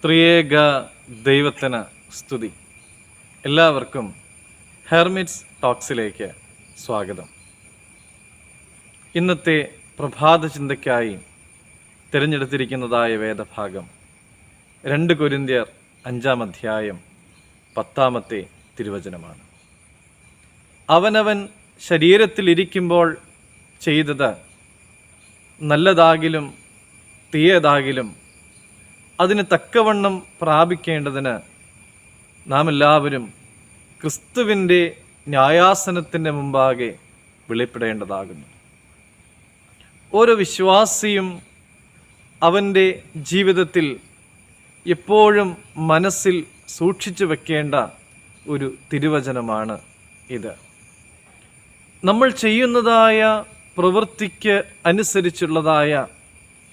ത്രിയേക ദൈവത്തിന് സ്തുതി. എല്ലാവർക്കും ഹെർമിറ്റ്സ് ടോക്സിലേക്ക് സ്വാഗതം. ഇന്നത്തെ പ്രഭാത ചിന്തയ്ക്കായി തിരഞ്ഞെടുത്തിരിക്കുന്നതായ വേദഭാഗം 2 കൊരിന്ത്യർ 5-ാം അധ്യായം 10-ാമത്തെ തിരുവചനമാണ്. അവനവൻ ശരീരത്തിലിരിക്കുമ്പോൾ ചെയ്തത് നല്ലതാകിലും തീയതാകിലും അതിന് തക്കവണ്ണം പ്രാപിക്കേണ്ടതിന് നാം എല്ലാവരും ക്രിസ്തുവിൻ്റെ ന്യായാസനത്തിൻ്റെ മുമ്പാകെ വെളിപ്പെടേണ്ടതാകുന്നു. ഓരോ വിശ്വാസിയും അവൻ്റെ ജീവിതത്തിൽ എപ്പോഴും മനസ്സിൽ സൂക്ഷിച്ചു വെക്കേണ്ട ഒരു തിരുവചനമാണ് ഇത്. നമ്മൾ ചെയ്യുന്നതായ പ്രവൃത്തിക്ക് അനുസരിച്ചുള്ളതായ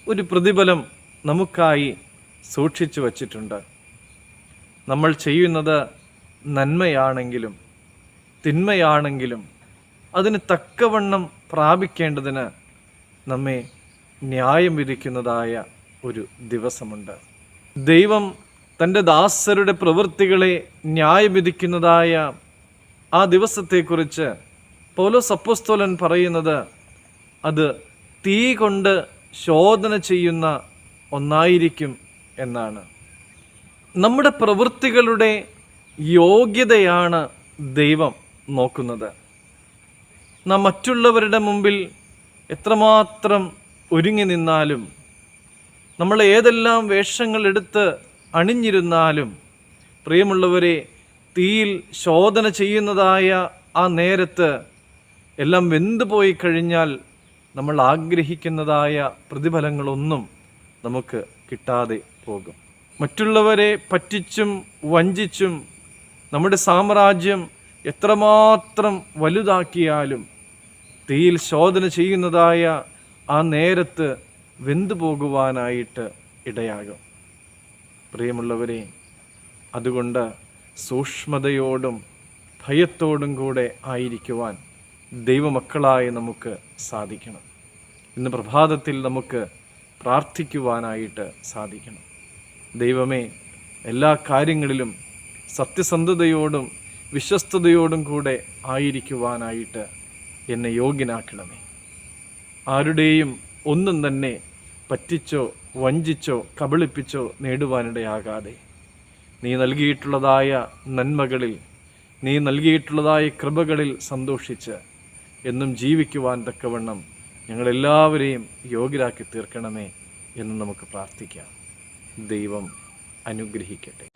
ഒരു പ്രതിഫലം നമുക്കായി സൂക്ഷിച്ചു വച്ചിട്ടുണ്ട്. നമ്മൾ ചെയ്യുന്നത് നന്മയാണെങ്കിലും തിന്മയാണെങ്കിലും അതിന് തക്കവണ്ണം പ്രാപിക്കേണ്ടതിന് നമ്മെ ന്യായം വിധിക്കുന്നതായ ഒരു ദിവസമുണ്ട്. ദൈവം തൻ്റെ ദാസരുടെ പ്രവൃത്തികളെ ന്യായം വിധിക്കുന്നതായ ആ ദിവസത്തെക്കുറിച്ച് പൗലോസ് അപ്പോസ്തലൻ പറയുന്നത് അത് തീ കൊണ്ട് ശോധന ചെയ്യുന്ന ഒന്നായിരിക്കും എന്നാണ്. നമ്മുടെ പ്രവൃത്തികളുടെ യോഗ്യതയാണ് ദൈവം നോക്കുന്നത്. നാം മറ്റുള്ളവരുടെ മുമ്പിൽ എത്രമാത്രം ഒരുങ്ങി നിന്നാലും, നമ്മൾ ഏതെല്ലാം വേഷങ്ങൾ എടുത്ത് അണിഞ്ഞിരുന്നാലും, പ്രിയമുള്ളവരെ, തീയിൽ ശോധന ചെയ്യുന്നതായ ആ നേരത്ത് എല്ലാം വെന്തുപോയി കഴിഞ്ഞാൽ നമ്മൾ ആഗ്രഹിക്കുന്നതായ പ്രതിഫലങ്ങളൊന്നും നമുക്ക് കിട്ടാതെ പോകും. മറ്റുള്ളവരെ പറ്റിച്ചും വഞ്ചിച്ചും നമ്മുടെ സാമ്രാജ്യം എത്രമാത്രം വലുതാക്കിയാലും തീയിൽ ശോധന ചെയ്യുന്നതായ ആ നേരത്ത് വെന്തുപോകുവാനായിട്ട് ഇടയാകും. പ്രിയമുള്ളവരെ, അതുകൊണ്ട് സൂക്ഷ്മതയോടും ഭയത്തോടും കൂടെ ആയിരിക്കുവാൻ ദൈവമക്കളായി നമുക്ക് സാധിക്കണം. ഇന്ന് പ്രഭാതത്തിൽ നമുക്ക് പ്രാർത്ഥിക്കുവാനായിട്ട് സാധിക്കണം. ദൈവമേ, എല്ലാ കാര്യങ്ങളിലും സത്യസന്ധതയോടും വിശ്വസ്തയോടും കൂടെ ആയിരിക്കുവാനായിട്ട് എന്നെ യോഗ്യനാക്കണമേ. ആരുടെയും ഒന്നും തന്നെ പറ്റിച്ചോ വഞ്ചിച്ചോ കബളിപ്പിച്ചോ നേടുവാനിടയാകാതെ നീ നൽകിയിട്ടുള്ളതായ നന്മകളിൽ, നീ നൽകിയിട്ടുള്ളതായ കൃപകളിൽ സന്തോഷിച്ച് എന്നും ജീവിക്കുവാൻ തക്കവണ്ണം ഞങ്ങളെല്ലാവരെയും യോഗ്യരാക്കി തീർക്കണമേ എന്ന് നമുക്ക് പ്രാർത്ഥിക്കാം. ദൈവം അനുഗ്രഹിക്കട്ടെ.